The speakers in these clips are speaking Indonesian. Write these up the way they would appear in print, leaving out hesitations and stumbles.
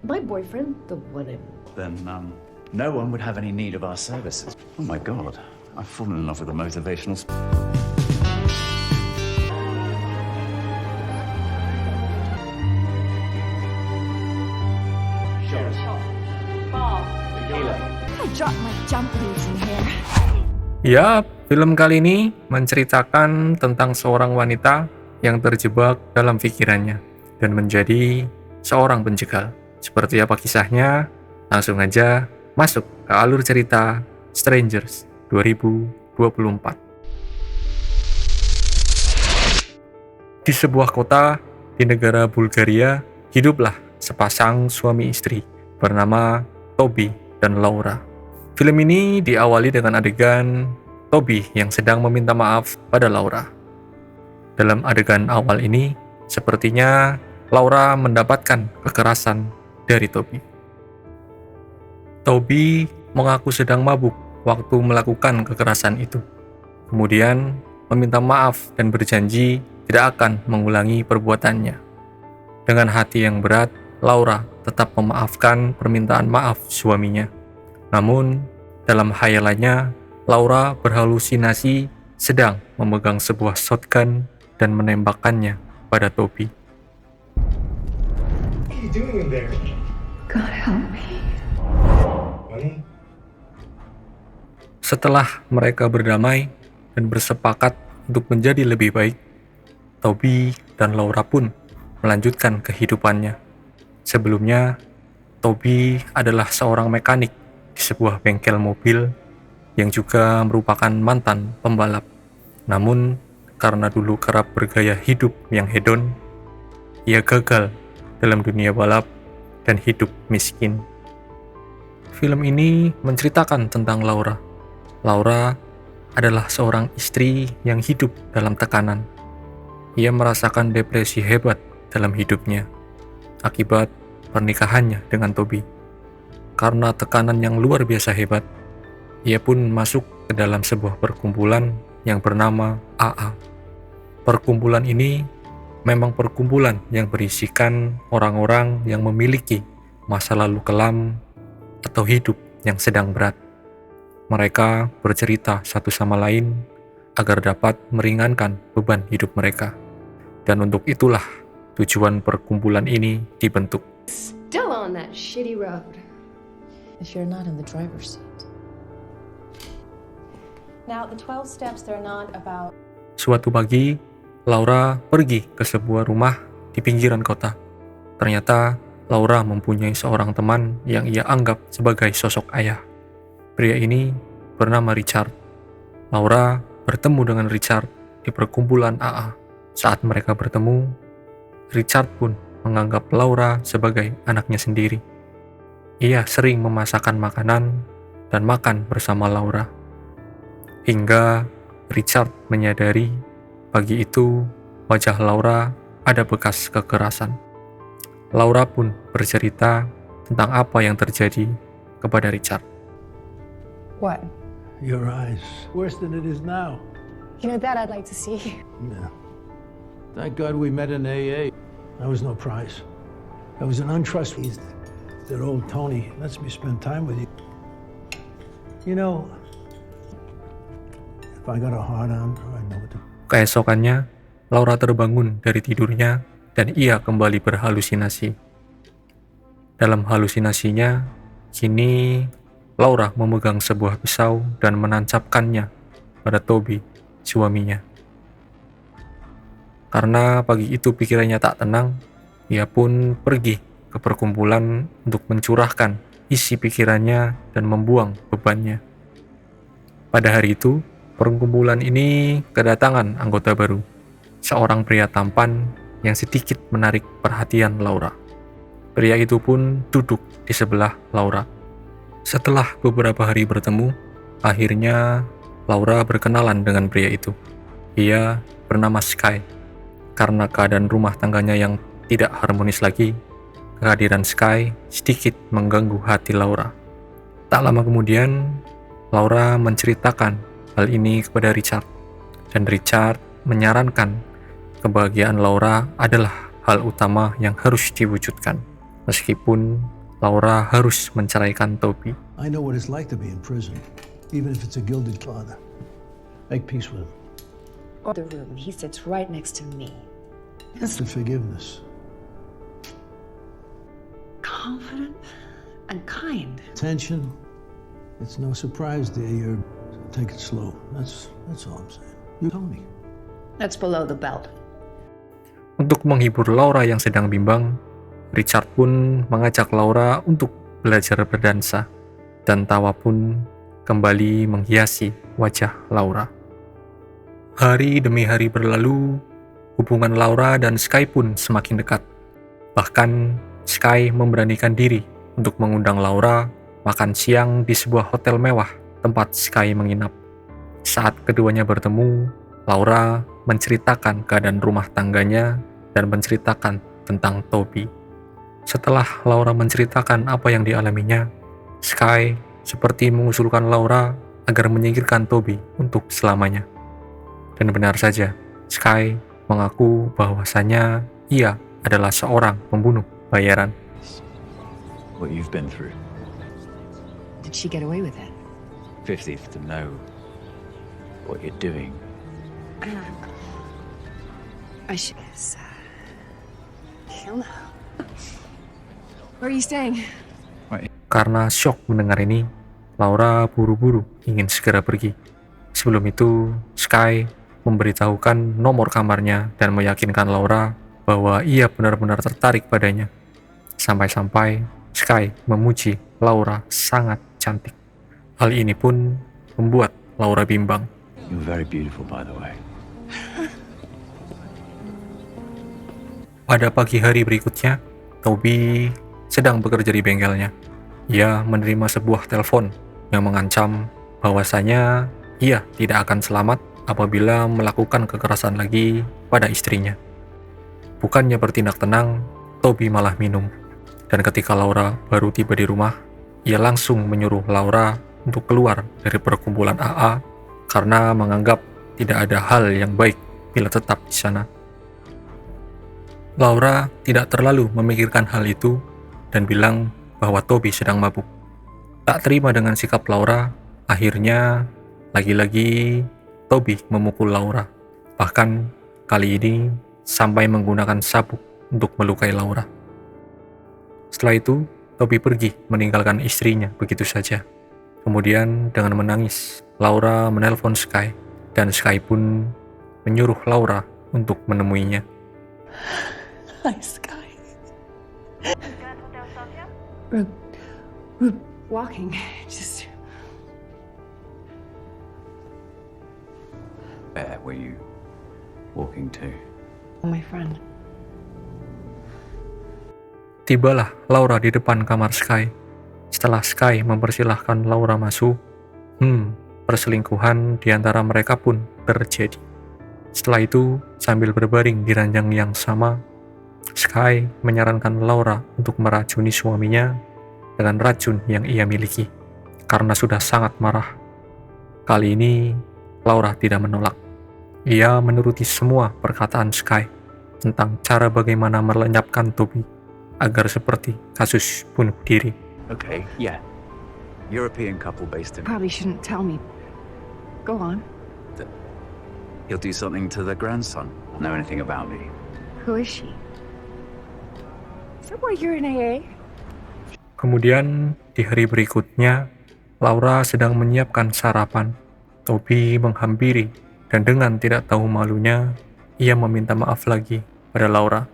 My boyfriend, the one I'm... Then, no one would have any need of our services. Oh my god, I've fallen in love with a motivational... I dropped my jump leads in here. Ya, film kali ini menceritakan tentang seorang wanita yang terjebak dalam pikirannya dan menjadi seorang penjegal. Seperti apa kisahnya? Langsung aja masuk ke alur cerita Strangers 2024. Di sebuah kota di negara Bulgaria, hiduplah sepasang suami istri bernama Toby dan Laura. Film ini diawali dengan adegan Toby yang sedang meminta maaf pada Laura. Dalam adegan awal ini, sepertinya Laura mendapatkan kekerasan dari Toby. Toby mengaku sedang mabuk waktu melakukan kekerasan itu. Kemudian meminta maaf dan berjanji tidak akan mengulangi perbuatannya. Dengan hati yang berat, Laura tetap memaafkan permintaan maaf suaminya. Namun, dalam khayalannya, Laura berhalusinasi sedang memegang sebuah shotgun dan menembakkannya pada Toby. What are you doing in there? God help me. Honey? Setelah mereka berdamai dan bersepakat untuk menjadi lebih baik, Toby dan Laura pun melanjutkan kehidupannya. Sebelumnya, Toby adalah seorang mekanik di sebuah bengkel mobil yang juga merupakan mantan pembalap. Namun, karena dulu kerap bergaya hidup yang hedon, ia gagal dalam dunia balap dan hidup miskin. Film ini menceritakan tentang Laura. Laura adalah seorang istri yang hidup dalam tekanan. Ia merasakan depresi hebat dalam hidupnya akibat pernikahannya dengan Toby. Karena tekanan yang luar biasa hebat, ia pun masuk ke dalam sebuah perkumpulan yang bernama AA. Perkumpulan ini memang perkumpulan yang berisikan orang-orang yang memiliki masa lalu kelam atau hidup yang sedang berat. Mereka bercerita satu sama lain agar dapat meringankan beban hidup mereka. Dan untuk itulah tujuan perkumpulan ini dibentuk. Still on that shitty road. If you're not in the driver's seat. Now, the 12 steps, they're not about... Suatu pagi, Laura pergi ke sebuah rumah di pinggiran kota. Ternyata, Laura mempunyai seorang teman yang ia anggap sebagai sosok ayah. Pria ini bernama Richard. Laura bertemu dengan Richard di perkumpulan AA. Saat mereka bertemu, Richard pun menganggap Laura sebagai anaknya sendiri. Ia sering memasakkan makanan dan makan bersama Laura. Hingga Richard menyadari pagi itu wajah Laura ada bekas kekerasan. Laura pun bercerita tentang apa yang terjadi kepada Richard. What? Your eyes. Worse than it is now. You know, that I'd like to see. Yeah. Thank God we met in AA. That was no prize. That was an untrustworthy. That old Tony lets me spend time with you. You know, if I got a hard on, I know what to... Keesokannya, Laura terbangun dari tidurnya dan ia kembali berhalusinasi. Dalam halusinasinya, kini Laura memegang sebuah pisau dan menancapkannya pada Toby, suaminya. Karena pagi itu pikirannya tak tenang, ia pun pergi ke perkumpulan untuk mencurahkan isi pikirannya dan membuang bebannya. Pada hari itu, perkumpulan ini kedatangan anggota baru, seorang pria tampan yang sedikit menarik perhatian Laura. Pria itu pun duduk di sebelah Laura. Setelah beberapa hari bertemu, akhirnya Laura berkenalan dengan pria itu. Ia bernama Sky. Karena keadaan rumah tangganya yang tidak harmonis lagi, kehadiran Sky sedikit mengganggu hati Laura. Tak lama kemudian, Laura menceritakan hal ini kepada Richard. Dan Richard menyarankan kebahagiaan Laura adalah hal utama yang harus diwujudkan. Meskipun Laura harus menceraikan Toby. I know what it's like to be in prison, even if it's a gilded father. Make peace with him. The room. He sits right next to me. That's the forgiveness. Confident and kind. Tension. It's no surprise, dear. You're take it slow. That's all I'm saying. You Tony. That's below the belt. Untuk menghibur Laura yang sedang bimbang, Richard pun mengajak Laura untuk belajar berdansa, dan tawa pun kembali menghiasi wajah Laura. Hari demi hari berlalu, hubungan Laura dan Sky pun semakin dekat. Bahkan, Sky memberanikan diri untuk mengundang Laura makan siang di sebuah hotel mewah tempat Sky menginap. Saat keduanya bertemu, Laura menceritakan keadaan rumah tangganya dan menceritakan tentang Toby. Setelah Laura menceritakan apa yang dialaminya, Sky seperti mengusulkan Laura agar menyingkirkan Toby untuk selamanya. Dan benar saja, Sky mengaku bahwasanya ia adalah seorang pembunuh bayaran. What you've been through. Did she get away with it? 50th to know what you're doing. I should kill her. Where are you staying? Karena syok mendengar ini, Laura buru-buru ingin segera pergi. Sebelum itu, Sky memberitahukan nomor kamarnya dan meyakinkan Laura bahwa ia benar-benar tertarik padanya. Sampai-sampai Sky memuji Laura sangat cantik. Hal ini pun membuat Laura bimbang. You're very beautiful, by the way. Pada pagi hari berikutnya, Toby sedang bekerja di bengkelnya. Ia menerima sebuah telepon yang mengancam bahwasanya ia tidak akan selamat apabila melakukan kekerasan lagi pada istrinya. Bukannya bertindak tenang, Toby malah minum. Dan ketika Laura baru tiba di rumah, ia langsung menyuruh Laura untuk keluar dari perkumpulan AA karena menganggap tidak ada hal yang baik bila tetap di sana. Laura tidak terlalu memikirkan hal itu dan bilang bahwa Toby sedang mabuk. Tak terima dengan sikap Laura, akhirnya lagi-lagi Toby memukul Laura. Bahkan kali ini sampai menggunakan sabuk untuk melukai Laura. Setelah itu, Toby pergi meninggalkan istrinya begitu saja. Kemudian dengan menangis, Laura menelpon Sky dan Sky pun menyuruh Laura untuk menemuinya. Hi, Sky. We're walking. Just Where were you walking to? my friend. Tibalah Laura di depan kamar Sky. Setelah Sky mempersilahkan Laura masuk, perselingkuhan di antara mereka pun terjadi. Setelah itu, sambil berbaring di ranjang yang sama, Sky menyarankan Laura untuk meracuni suaminya dengan racun yang ia miliki, karena sudah sangat marah. Kali ini, Laura tidak menolak. Ia menuruti semua perkataan Sky tentang cara bagaimana melenyapkan Toby agar seperti kasus bunuh diri. Okay, yeah. European couple based in... Probably shouldn't tell me. Go on. He'll do something to the grandson. Know anything about me? Who is she? Is that why you're in AA? Kemudian, di hari berikutnya, Laura sedang menyiapkan sarapan. Toby menghampiri, dan dengan tidak tahu malunya, ia meminta maaf lagi pada Laura.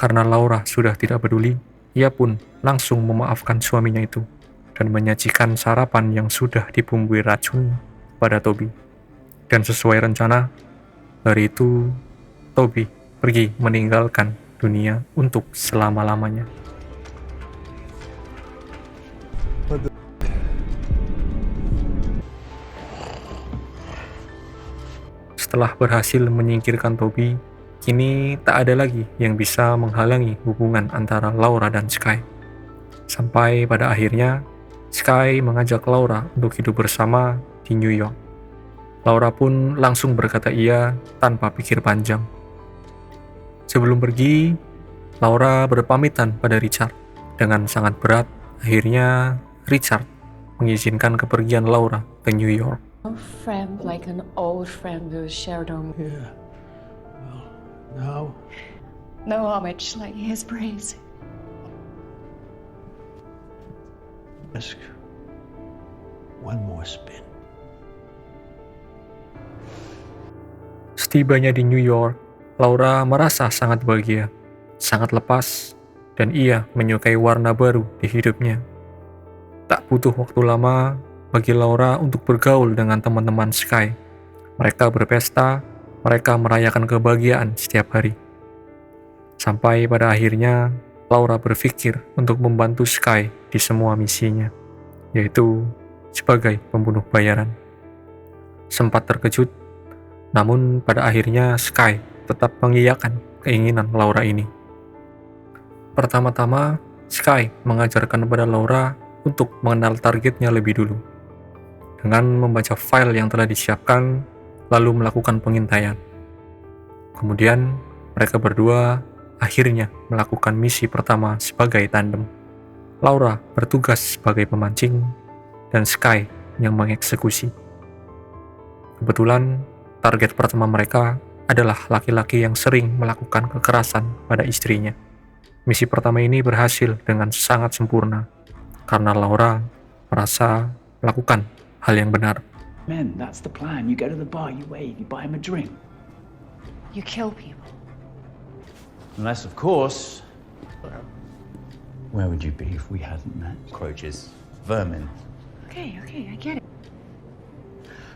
Karena Laura sudah tidak peduli, ia pun langsung memaafkan suaminya itu, dan menyajikan sarapan yang sudah dibumbui racun pada Toby. Dan sesuai rencana, hari itu, Toby pergi meninggalkan dunia untuk selama-lamanya. Setelah berhasil menyingkirkan Toby, kini tak ada lagi yang bisa menghalangi hubungan antara Laura dan Sky. Sampai pada akhirnya, Sky mengajak Laura untuk hidup bersama di New York. Laura pun langsung berkata iya tanpa pikir panjang. Sebelum pergi, Laura berpamitan pada Richard Dengan sangat berat, akhirnya Richard mengizinkan kepergian Laura ke New York. A friend like an old friend who shared on Yeah. Well, now no homage like his praise. ask one more spin. Setibanya di New York, Laura merasa sangat bahagia, sangat lepas, dan ia menyukai warna baru di hidupnya. Tak butuh waktu lama bagi Laura untuk bergaul dengan teman-teman Sky. Mereka berpesta, mereka merayakan kebahagiaan setiap hari. Sampai pada akhirnya, Laura berpikir untuk membantu Sky di semua misinya, yaitu sebagai pembunuh bayaran. Sempat terkejut, namun pada akhirnya Sky tetap mengiyakan keinginan Laura ini. Pertama-tama, Sky mengajarkan kepada Laura untuk mengenal targetnya lebih dulu. Dengan membaca file yang telah disiapkan, lalu melakukan pengintaian. Kemudian, mereka berdua akhirnya melakukan misi pertama sebagai tandem. Laura bertugas sebagai pemancing, dan Sky yang mengeksekusi. Kebetulan, target pertama mereka adalah laki-laki yang sering melakukan kekerasan pada istrinya. Misi pertama ini berhasil dengan sangat sempurna, karena Laura merasa melakukan hal yang benar. Men, that's the plan. You go to the bar, you wait, you buy him a drink. You kill people. Unless, of course... Where would you be if we hadn't met? Croaches. Vermin. Okay, I get it.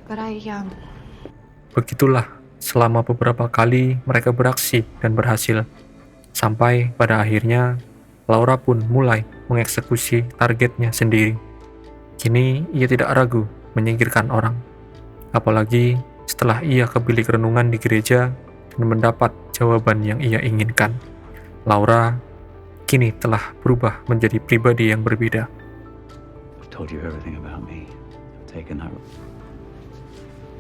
But I Begitulah, selama beberapa kali mereka beraksi dan berhasil. Sampai pada akhirnya, Laura pun mulai mengeksekusi targetnya sendiri. Kini ia tidak ragu menyingkirkan orang. Apalagi setelah ia ke bilik renungan di gereja dan mendapat jawaban yang ia inginkan. Laura kini telah berubah menjadi pribadi yang berbeda. I've told you everything about me. I've taken that.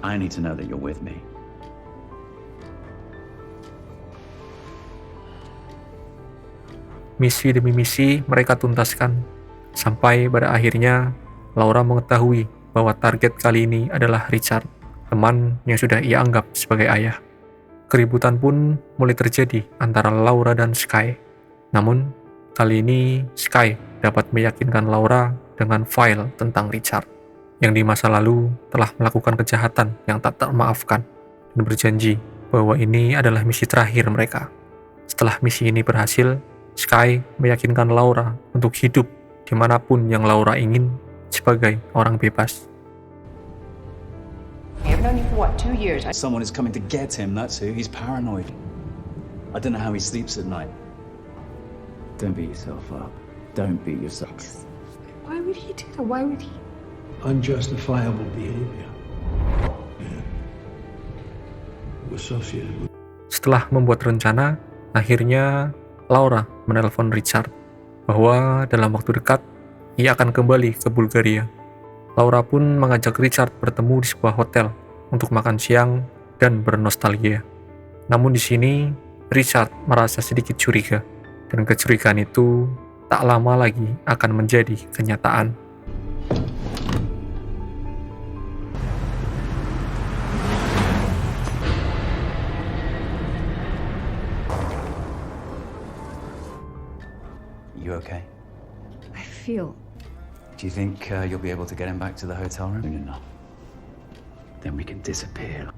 I need to know that you're with me. Misi demi misi mereka tuntaskan, sampai pada akhirnya Laura mengetahui bahwa target kali ini adalah Richard, teman yang sudah ia anggap sebagai ayah. Keributan pun mulai terjadi antara Laura dan Sky. Namun, kali ini Sky dapat meyakinkan Laura dengan file tentang Richard, yang di masa lalu telah melakukan kejahatan yang tak termaafkan, dan berjanji bahwa ini adalah misi terakhir mereka. Setelah misi ini berhasil, Sky meyakinkan Laura untuk hidup dimanapun yang Laura ingin sebagai orang bebas. I've known you for 2 years? Someone is coming to get him, that's who. He's paranoid. I don't know how he sleeps at night. Don't beat yourself up. Don't beat yourself. why would he do that? Why would he? Unjustifiable behavior. Yeah. Associated with Setelah membuat rencana, akhirnya Laura menelpon Richard bahwa dalam waktu dekat ia akan kembali ke Bulgaria. Laura pun mengajak Richard bertemu di sebuah hotel untuk makan siang dan bernostalgia. Namun di sini Richard merasa sedikit curiga, dan kecurigaan itu tak lama lagi akan menjadi kenyataan. You okay? I feel Do you think you'll be able to get him back to the hotel room? Enough. Then we can disappear.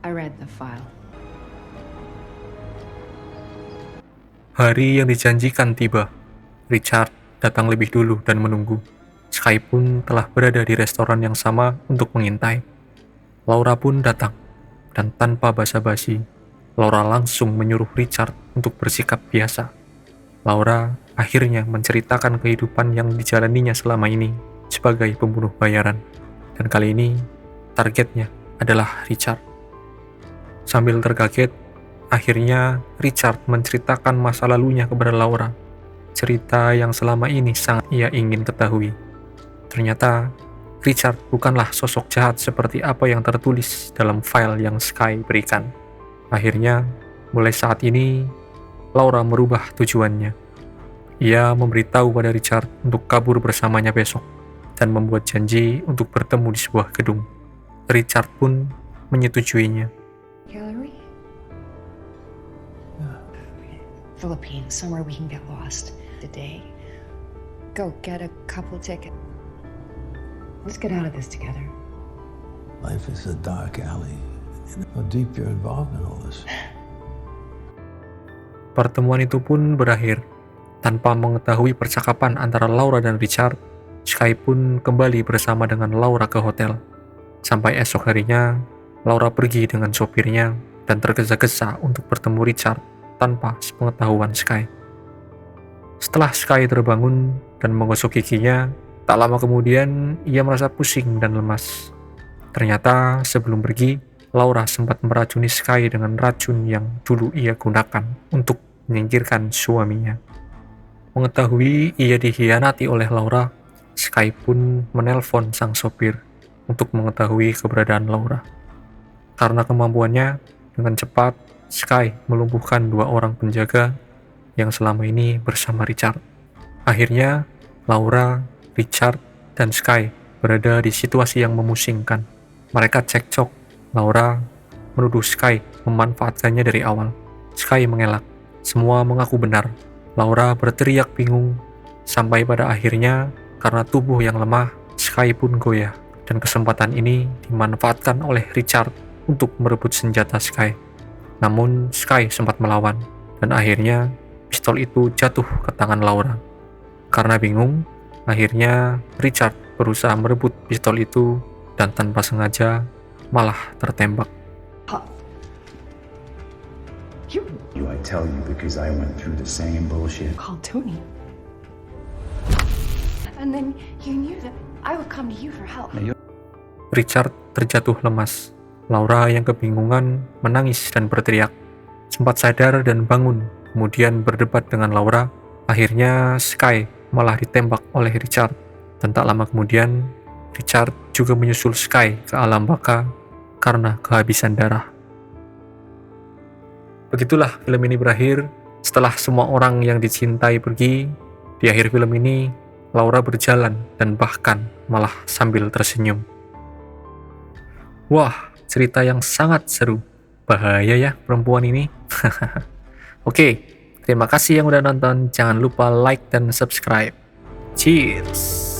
I read the file. Hari yang dijanjikan tiba. Richard datang lebih dulu dan menunggu. Sky pun telah berada di restoran yang sama untuk mengintai. Laura pun datang, dan tanpa basa-basi, Laura langsung menyuruh Richard untuk bersikap biasa. Laura akhirnya menceritakan kehidupan yang dijalaninya selama ini sebagai pembunuh bayaran. Dan kali ini, targetnya adalah Richard. Sambil terkaget, akhirnya Richard menceritakan masa lalunya kepada Laura. Cerita yang selama ini sangat ia ingin ketahui. Ternyata, Richard bukanlah sosok jahat seperti apa yang tertulis dalam file yang Sky berikan. Akhirnya, mulai saat ini, Laura merubah tujuannya. Ia memberitahu pada Richard untuk kabur bersamanya besok dan membuat janji untuk bertemu di sebuah gedung. Richard pun menyetujuinya. Gallery? Philippines, somewhere we can get lost today. Go get a couple tickets. Let's get out of this together. Life is a dark alley. How deep you're involved in all this. Pertemuan itu pun berakhir. Tanpa mengetahui percakapan antara Laura dan Richard, Sky pun kembali bersama dengan Laura ke hotel. Sampai esok harinya, Laura pergi dengan sopirnya dan tergesa-gesa untuk bertemu Richard tanpa sepengetahuan Sky. Setelah Sky terbangun dan menggosok giginya, tak lama kemudian ia merasa pusing dan lemas. Ternyata sebelum pergi, Laura sempat meracuni Sky dengan racun yang dulu ia gunakan untuk menyingkirkan suaminya. Mengetahui ia dikhianati oleh Laura, Sky pun menelpon sang sopir untuk mengetahui keberadaan Laura. Karena kemampuannya, dengan cepat Sky melumpuhkan 2 orang penjaga yang selama ini bersama Richard. Akhirnya, Laura, Richard, dan Sky berada di situasi yang memusingkan. Mereka cekcok. Laura menuduh Sky memanfaatkannya dari awal. Sky mengelak. Semua mengaku benar. Laura berteriak bingung. Sampai pada akhirnya, karena tubuh yang lemah, Sky pun goyah. Dan kesempatan ini dimanfaatkan oleh Richard untuk merebut senjata Sky. Namun Sky sempat melawan, dan akhirnya pistol itu jatuh ke tangan Laura. Karena bingung, akhirnya Richard berusaha merebut pistol itu dan tanpa sengaja malah tertembak. You, I tell you because I went through the same bullshit. Called Tony. And then you knew that I would come to you for help. Richard terjatuh lemas. Laura yang kebingungan menangis dan berteriak. Sempat sadar dan bangun, kemudian berdebat dengan Laura. Akhirnya Sky malah ditembak oleh Richard. Dan tak lama kemudian, Richard juga menyusul Sky ke alam baka karena kehabisan darah. Begitulah film ini berakhir. Setelah semua orang yang dicintai pergi, di akhir film ini, Laura berjalan dan bahkan malah sambil tersenyum. Wah, cerita yang sangat seru. Bahaya ya perempuan ini. Oke, terima kasih yang udah nonton. Jangan lupa like dan subscribe. Cheers!